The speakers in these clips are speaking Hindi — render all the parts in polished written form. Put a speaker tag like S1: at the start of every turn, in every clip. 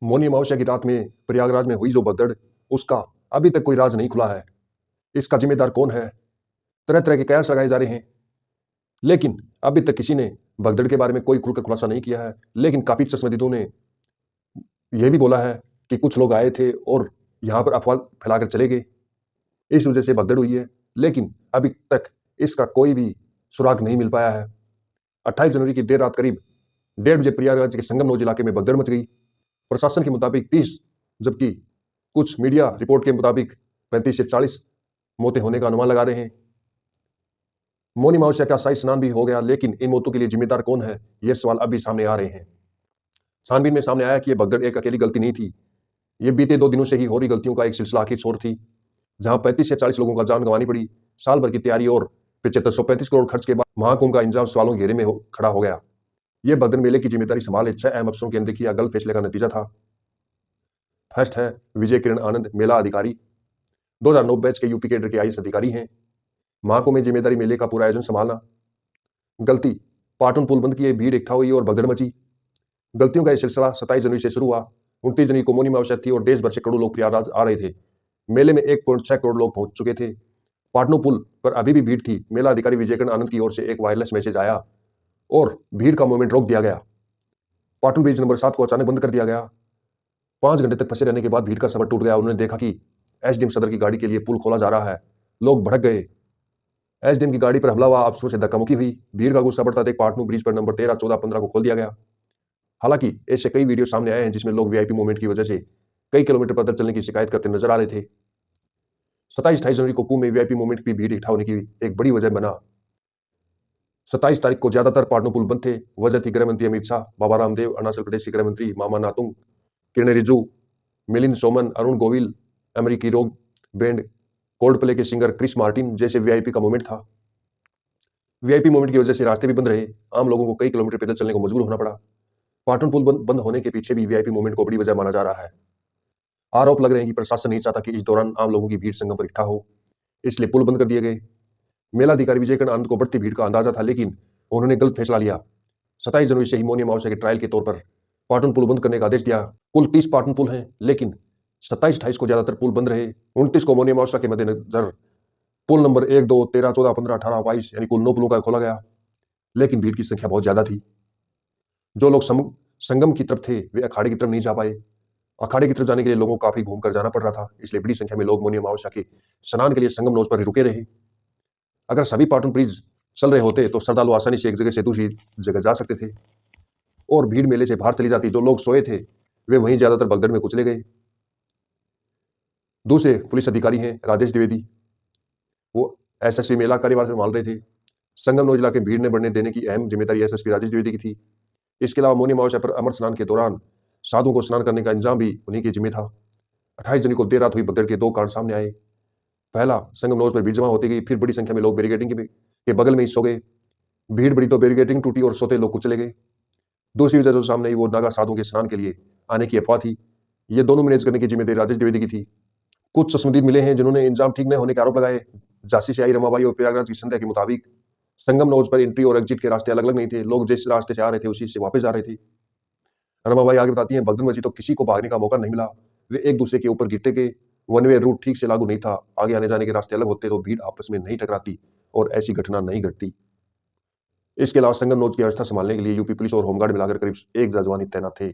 S1: मौनी अमावस्या की रात में प्रयागराज में हुई जो भगदड़, उसका अभी तक कोई राज नहीं खुला है। इसका जिम्मेदार कौन है? तरह तरह के कयास लगाए जा रहे हैं, लेकिन अभी तक किसी ने भगदड़ के बारे में कोई खुलकर खुलासा नहीं किया है। लेकिन काफी चश्मदीदों ने यह भी बोला है कि कुछ लोग आए थे और यहाँ पर अफवाह फैलाकर चले गए, इस वजह से भगदड़ हुई है। लेकिन अभी तक इसका कोई भी सुराग नहीं मिल पाया है। 28 जनवरी की देर रात करीब 1:30 बजे प्रयागराज के संगमनोज इलाके में भगदड़ मच गई। प्रशासन के मुताबिक 30, जबकि कुछ मीडिया रिपोर्ट के मुताबिक 35 से 40 मौतें होने का अनुमान लगा रहे हैं। मौनी अमावस्या का शाही स्नान भी हो गया, लेकिन इन मौतों के लिए जिम्मेदार कौन है, ये सवाल अभी सामने आ रहे हैं। छानबीन में सामने आया कि यह भगदड़ एक अकेली गलती नहीं थी। ये बीते 2 दिनों से ही हो रही गलतियों का एक सिलसिला आखिर छोर थी, जहां 35 से 40 लोगों का जान गंवानी पड़ी। साल भर की तैयारी और 7535 करोड़ खर्च के बाद महाकुंभ का इंजाम सवालों के घेरे में खड़ा हो गया। यह भगदड़ मेले की जिम्मेदारी संभाले 6 अहम अफसरों के अनदेखी या गलत फैसले का नतीजा था। फर्स्ट है विजय किरण आनंद, मेला अधिकारी, 2009 बैच के यूपी कैडर के आईएएस अधिकारी हैं। महाकुंभ में जिम्मेदारी मेले का पूरा आयोजन संभालना। गलती, पाटन पुल बंद किए, भीड़ इकट्ठा हुई और भगदड़ मची। गलतियों का यह सिलसिला 27 जनवरी से शुरू हुआ। 29 जनवरी को मौनी अमावस्या थी और देश भर से करोड़ों लोग प्रयागराज आ रहे थे। मेले में 1.6 करोड़ लोग पहुंच चुके थे। पाटनू पुल पर अभी भी भीड़ थी। मेला अधिकारी विजयकरण आनंद की ओर से एक वायरलेस मैसेज आया और भीड़ का मूवमेंट रोक दिया गया। पाटन ब्रिज नंबर 7 को अचानक बंद कर दिया गया। 5 घंटे तक फंसे रहने के बाद भीड़ का सबर टूट गया। उन्होंने देखा कि एसडीएम सदर की गाड़ी के लिए पुल खोला जा रहा है। लोग भड़क गए। एसडीएम की गाड़ी पर हमला हुआ, अफसरों से धक्का मुक्की हुई। भीड़ का गुस्सा बढ़ता देख पाटनू ब्रिज पर नंबर 13, 14, 15 को खोल दिया गया। हालांकि ऐसे कई वीडियो सामने आए हैं जिसमें लोग वीआईपी मूवमेंट की वजह से कई किलोमीटर पैदल चलने की शिकायत करते नजर आ रहे थे। 27-28 जनवरी को कुंभ में वीआईपी मूवमेंट की भीड़ इकट्ठा होने की एक बड़ी वजह बना। 27 तारीख को ज्यादातर पाटनू पुल बंद थे। वजह थी गृह मंत्री अमित शाह, बाबा रामदेव, अरुणाचल प्रदेश के गृह मंत्री मामा नातुंग, किरण रिजिजू, मिलिंद सोमन, अरुण गोविल, अमेरिकी रॉक बैंड कोल्ड प्ले के सिंगर क्रिस मार्टिन जैसे वीआईपी का मूवमेंट था। वीआईपी मूवमेंट की वजह से रास्ते भी बंद रहे। आम लोगों को कई किलोमीटर पैदल चलने को मजबूर होना पड़ा। पाटन पुल बंद होने के पीछे भी वीआईपी मूवमेंट को बड़ी वजह माना जा रहा है। आरोप लग रहे हैं कि प्रशासन नहीं चाहता कि इस दौरान आम लोगों की भीड़ संगम पर इकट्ठा हो, इसलिए पुल बंद कर दिए गए। मेला अधिकारी विजयकरण आनंद को बढ़ती भीड़ का अंदाजा था, लेकिन उन्होंने गलत फैसला लिया। 27 जनवरी से ही मौनी अमावस्या के ट्रायल के तौर पर पाटन पुल बंद करने का आदेश दिया। कुल 30 पाटन पुल हैं, लेकिन 27-28 को ज्यादातर पुल बंद रहे। 29 को मौनी अमावस्या के मद्देनजर पुल नंबर 1, 2, 13, 14, 15, 18, 22 यानी कुल 9 पुलों का खोला गया। लेकिन भीड़ की संख्या बहुत ज्यादा थी। जो लोग संगम की तरफ थे वे अखाड़े की तरफ नहीं जा पाए। अखाड़े की तरफ जाने के लिए लोगों को काफी घूमकर जाना पड़ रहा था, इसलिए बड़ी संख्या में लोग मौनी अमावस्या के स्नान के लिए संगम नोज पर रुके रहे। अगर सभी पाटन ब्रिज चल रहे होते तो श्रद्धालु आसानी से एक जगह से दूसरी जगह जा सकते थे और भीड़ मेले से बाहर चली जाती। जो लोग सोए थे वे वहीं ज्यादातर भगदड़ में कुचले गए। दूसरे पुलिस अधिकारी हैं राजेश द्विवेदी, वो एसएसपी मेला कार्यभार संभाल रहे थे। संगम नोज इलाके भीड़ ने बढ़ने देने की अहम जिम्मेदारी एसएसपी राजेश द्विवेदी की थी। इसके अलावा मौनी अमावस्या पर अमर स्नान के दौरान साधुओं को स्नान करने का इंतजाम भी उन्हीं के जिम्मे था। 28 जनवरी को देर रात हुई भगदड़ के 2 कांड सामने आए। पहला, संगम नोज पर भीड़ जमा होती गई, फिर बड़ी संख्या में लोग बैरिकेडिंग के बगल में ही सो गए। भीड़ बढ़ी तो बैरिकेडिंग टूटी और सोते लोग कुचले गए। दूसरी वजह जो सामने आई वो नागा साधुओं के स्नान के लिए आने की अफवाह थी। ये दोनों मैनेज करने की जिम्मेदारी राजेश द्विवेदी की थी। कुछ चश्मदीद मिले हैं जिन्होंने इंतजाम ठीक न होने के आरोप लगाए। झांसी से आई रमाबाई और प्रयागराज की संध्या के मुताबिक संगम नोज पर एंट्री और एग्जिट के रास्ते अलग अलग नहीं थे। लोग जिस रास्ते से आ रहे थे उसी से वापस जा रहे थे। रमाबाई आगे बताती हैं, भगदड़ मची तो किसी को भागने का मौका नहीं मिला। वे एक दूसरे के ऊपर गिरते गए। वन वे रूट ठीक से लागू नहीं था। आगे आने जाने के रास्ते अलग होते तो भीड़ आपस में नहीं टकराती और ऐसी घटना नहीं घटती। इसके अलावा संगम नोज की व्यवस्था संभालने के लिए यूपी पुलिस और होमगार्ड मिलाकर करीब 1 जवान तैनात थे।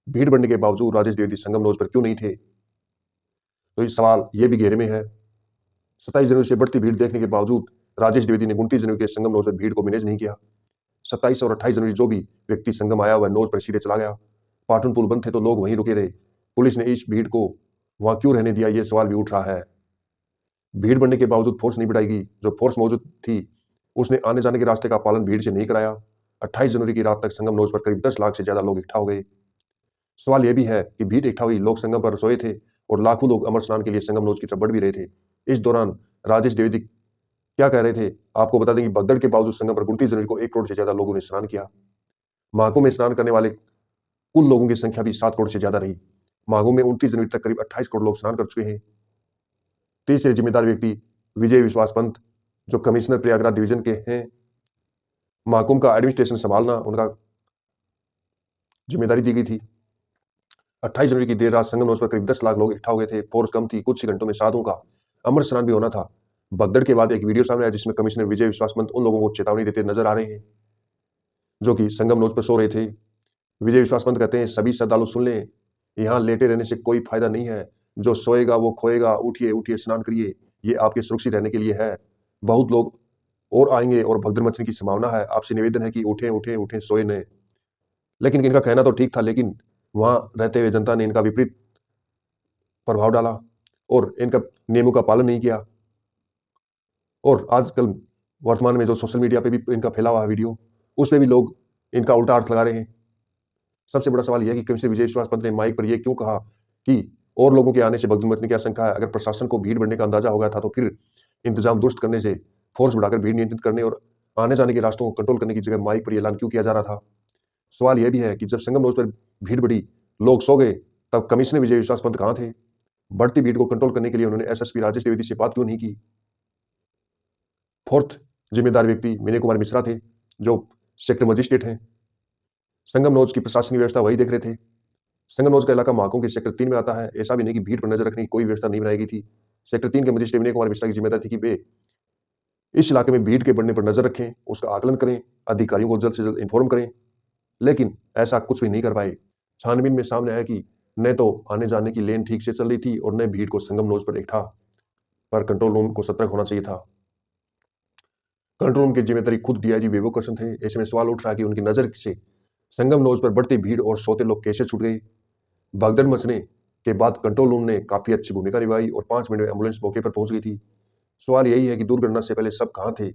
S1: भीड़ बढ़ने के बावजूद राजेश द्विवेदी संगम नोज पर क्यों नहीं थे, तो ये सवाल ये भी घेरे में है। 27 जनवरी से बढ़ती भीड़ देखने के बावजूद राजेश द्विवेदी ने 29 जनवरी के संगम नोज पर भीड़ को मैनेज नहीं किया। 27 और 28 जनवरी जो भी व्यक्ति संगम आया वह नोज पर सीधे चला गया। पाटन पुल बंद थे तो लोग वहीं रुके रहे। पुलिस ने इस भीड़ को वहां क्यों रहने दिया, ये सवाल भी उठ रहा है। भीड़ बढ़ने के बावजूद फोर्स नहीं बढ़ाई गई। जो फोर्स मौजूद थी उसने आने जाने के रास्ते का पालन भीड़ से नहीं कराया। 28 जनवरी की रात तक संगम नोज पर करीब 10 लाख से ज्यादा लोग इकट्ठा हो गए। सवाल यह भी है कि भीड़ इकट्ठा हुई, लोग संगम पर सोए थे और लाखों लोग अमर स्नान के लिए संगम नोज की तरफ बढ़ भी रहे थे। इस दौरान राजेश द्विवेदी क्या कह रहे थे, आपको बता दें कि भगदड़ के बावजूद संगम पर 29 जनवरी को 1 करोड़ से ज्यादा लोगों ने स्नान किया। महाकुंभ में स्नान करने वाले कुल लोगों की संख्या भी 7 करोड़ से ज्यादा रही। महाकुंभ में 29 जनवरी तक करीब 28 करोड़ लोग स्नान कर चुके हैं। तीसरे जिम्मेदार व्यक्ति विजय विश्वास पंत, जो कमिश्नर प्रयागराज डिवीजन के हैं। महाकुंभ का एडमिनिस्ट्रेशन संभालना उनका जिम्मेदारी दी गई थी। 28 जनवरी की देर रात संगम नोज पर करीब 10 लाख लोग इकट्ठा हो गए थे। फोर्स कम थी, कुछ ही घंटों में साधुओं का अमर स्नान भी होना था। भगदड़ के बाद एक वीडियो सामने आया जिसमें कमिश्नर विजय विश्वास पंत उन लोगों को चेतावनी देते नजर आ रहे हैं जो कि संगम नोज पर सो रहे थे। विजय विश्वास पंत कहते हैं, सभी श्रद्धालु सुन लें, यहाँ लेटे रहने से कोई फायदा नहीं है। जो सोएगा वो खोएगा। उठिए उठिए, स्नान करिए, ये आपके सुरक्षित रहने के लिए है। बहुत लोग और आएंगे और भगदड़ मचने की संभावना है। आपसे निवेदन है कि उठें उठें उठें, सोए नहीं। लेकिन इनका कहना तो ठीक था, लेकिन वहां रहते हुए जनता ने इनका विपरीत प्रभाव डाला और इनका नियमों का पालन नहीं किया। और आजकल वर्तमान में जो सोशल मीडिया पे भी इनका फैला हुआ है वीडियो, उसमें भी लोग इनका उल्टा अर्थ लगा रहे हैं। सबसे बड़ा सवाल यह है कि कमिश्नर विजय विश्वास पंत ने माइक पर यह क्यों कहा कि और लोगों के आने से भगदड़ मचने की आशंका है। अगर प्रशासन को भीड़ बढ़ने का अंदाजा हो गया था तो फिर इंतजाम दुरुस्त करने से, फोर्स बढ़ाकर भीड़ नियंत्रित करने और आने जाने के रास्तों को कंट्रोल करने की जगह माइक पर ऐलान क्यों किया जा रहा था। सवाल यह भी है कि जब संगम नोज पर भीड़ बढ़ी, लोग सो गए, तब कमिश्नर विजय विश्वास पंत कहाँ थे। बढ़ती भीड़ को कंट्रोल करने के लिए उन्होंने एसएसपी राजेश द्विवेदी से बात क्यों नहीं की। फोर्थ जिम्मेदार व्यक्ति विनय कुमार मिश्रा थे, जो सेक्टर मजिस्ट्रेट हैं। संगम नोज की प्रशासनिक व्यवस्था वही देख रहे थे। संगम नोज का इलाका महाकुंभ के सेक्टर 3 में आता है। ऐसा भी नहीं कि भीड़ पर नजर रखने की कोई व्यवस्था नहीं बनाई गई थी। सेक्टर 3 के मजिस्ट्रेट विनय कुमार मिश्रा की जिम्मेदारी थी कि वे इस इलाके में भीड़ के बढ़ने पर नजर रखें, उसका आकलन करें, अधिकारियों को जल्द से जल्द इन्फॉर्म करें। लेकिन ऐसा कुछ भी नहीं कर पाए। छानबीन में सामने आया कि न तो आने जाने की लेन ठीक से चल रही थी और न भीड़ को संगम नोज पर इकट्ठा पर कंट्रोल रूम को सतर्क होना चाहिए था। कंट्रोल रूम की जिम्मेदारी खुद डीआईजी विवेक कृष्ण थे। ऐसे में सवाल उठ रहा है कि उनकी नजर से संगम नोज पर बढ़ती भीड़ और सोते लोग कैसे छूट गए। भगदड़ मचने के बाद कंट्रोल रूम ने काफी अच्छी भूमिका निभाई और 5 मिनट में एम्बुलेंस मौके पर पहुंच गई थी। सवाल यही है कि दुर्घटना से पहले सब कहां थे।